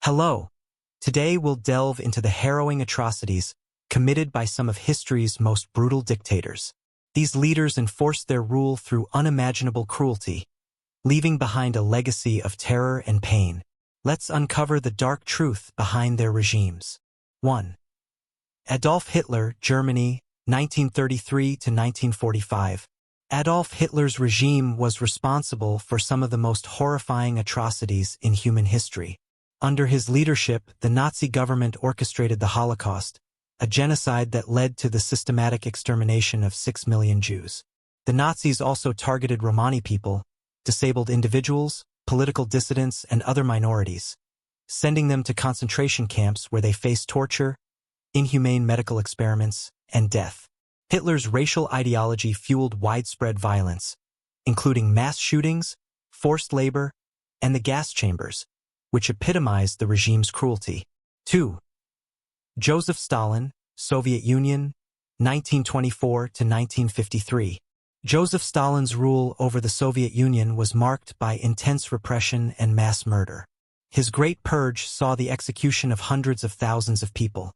Hello. Today we'll delve into the harrowing atrocities committed by some of history's most brutal dictators. These leaders enforced their rule through unimaginable cruelty, leaving behind a legacy of terror and pain. Let's uncover the dark truth behind their regimes. 1. Adolf Hitler, Germany, 1933 to 1945. Adolf Hitler's regime was responsible for some of the most horrifying atrocities in human history. Under his leadership, the Nazi government orchestrated the Holocaust, a genocide that led to the systematic extermination of 6 million Jews. The Nazis also targeted Romani people, disabled individuals, political dissidents, and other minorities, sending them to concentration camps where they faced torture, inhumane medical experiments, and death. Hitler's racial ideology fueled widespread violence, including mass shootings, forced labor, and the gas chambers, which epitomized the regime's cruelty. 2. Joseph Stalin, Soviet Union, 1924 to 1953. Joseph Stalin's rule over the Soviet Union was marked by intense repression and mass murder. His Great Purge saw the execution of hundreds of thousands of people,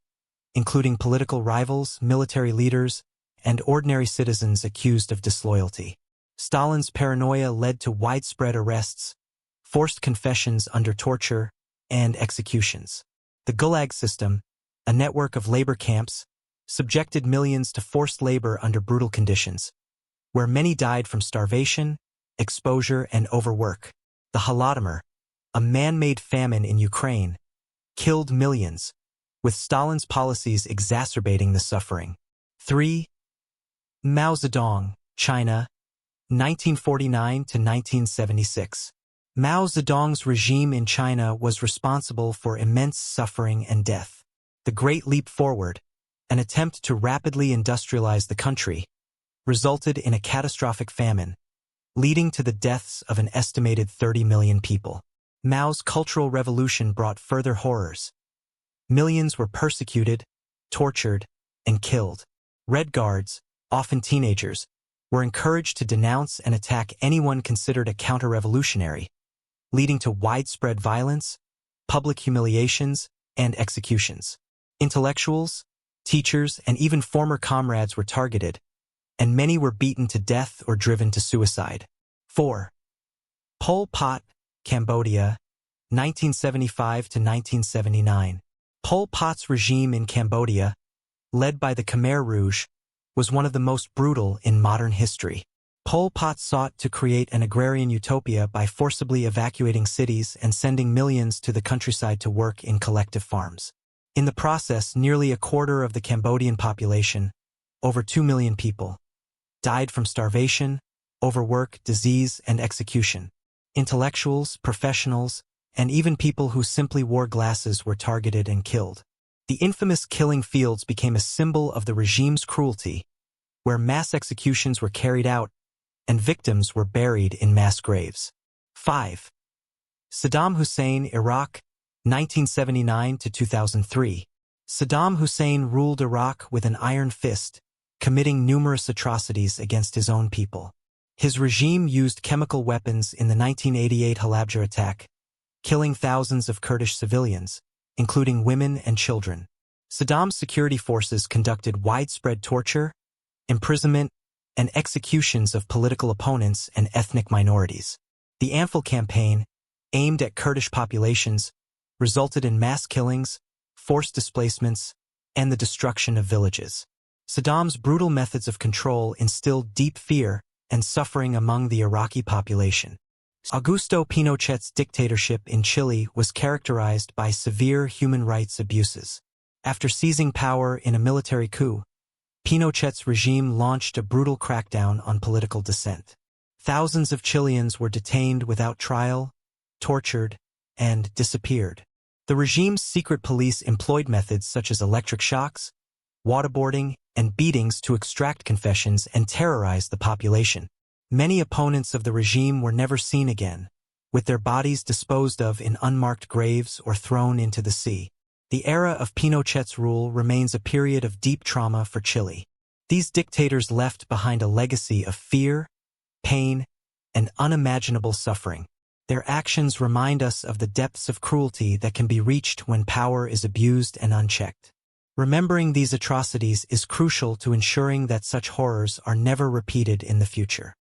including political rivals, military leaders, and ordinary citizens accused of disloyalty. Stalin's paranoia led to widespread arrests, forced confessions under torture, and executions. The Gulag system, a network of labor camps, subjected millions to forced labor under brutal conditions, where many died from starvation, exposure, and overwork. The Holodomor, a man-made famine in Ukraine, killed millions, with Stalin's policies exacerbating the suffering. 3. Mao Zedong, China, 1949 to 1976. Mao Zedong's regime in China was responsible for immense suffering and death. The Great Leap Forward, an attempt to rapidly industrialize the country, resulted in a catastrophic famine, leading to the deaths of an estimated 30 million people. Mao's Cultural Revolution brought further horrors. Millions were persecuted, tortured, and killed. Red Guards, often teenagers, were encouraged to denounce and attack anyone considered a counter-revolutionary, leading to widespread violence, public humiliations, and executions. Intellectuals, teachers, and even former comrades were targeted, and many were beaten to death or driven to suicide. 4. Pol Pot, Cambodia, 1975 to 1979. Pol Pot's regime in Cambodia, led by the Khmer Rouge, was one of the most brutal in modern history. Pol Pot sought to create an agrarian utopia by forcibly evacuating cities and sending millions to the countryside to work in collective farms. In the process, nearly a quarter of the Cambodian population, over 2 million people, died from starvation, overwork, disease, and execution. Intellectuals, professionals, and even people who simply wore glasses were targeted and killed. The infamous killing fields became a symbol of the regime's cruelty, where mass executions were carried out and victims were buried in mass graves. 5. Saddam Hussein, Iraq, 1979 to 2003. Saddam Hussein ruled Iraq with an iron fist, committing numerous atrocities against his own people. His regime used chemical weapons in the 1988 Halabja attack, killing thousands of Kurdish civilians, including women and children. Saddam's security forces conducted widespread torture, imprisonment, and executions of political opponents and ethnic minorities. The Anfal campaign, aimed at Kurdish populations, resulted in mass killings, forced displacements, and the destruction of villages. Saddam's brutal methods of control instilled deep fear and suffering among the Iraqi population. Augusto Pinochet's dictatorship in Chile was characterized by severe human rights abuses. After seizing power in a military coup, Pinochet's regime launched a brutal crackdown on political dissent. Thousands of Chileans were detained without trial, tortured, and disappeared. The regime's secret police employed methods such as electric shocks, waterboarding, and beatings to extract confessions and terrorize the population. Many opponents of the regime were never seen again, with their bodies disposed of in unmarked graves or thrown into the sea. The era of Pinochet's rule remains a period of deep trauma for Chile. These dictators left behind a legacy of fear, pain, and unimaginable suffering. Their actions remind us of the depths of cruelty that can be reached when power is abused and unchecked. Remembering these atrocities is crucial to ensuring that such horrors are never repeated in the future.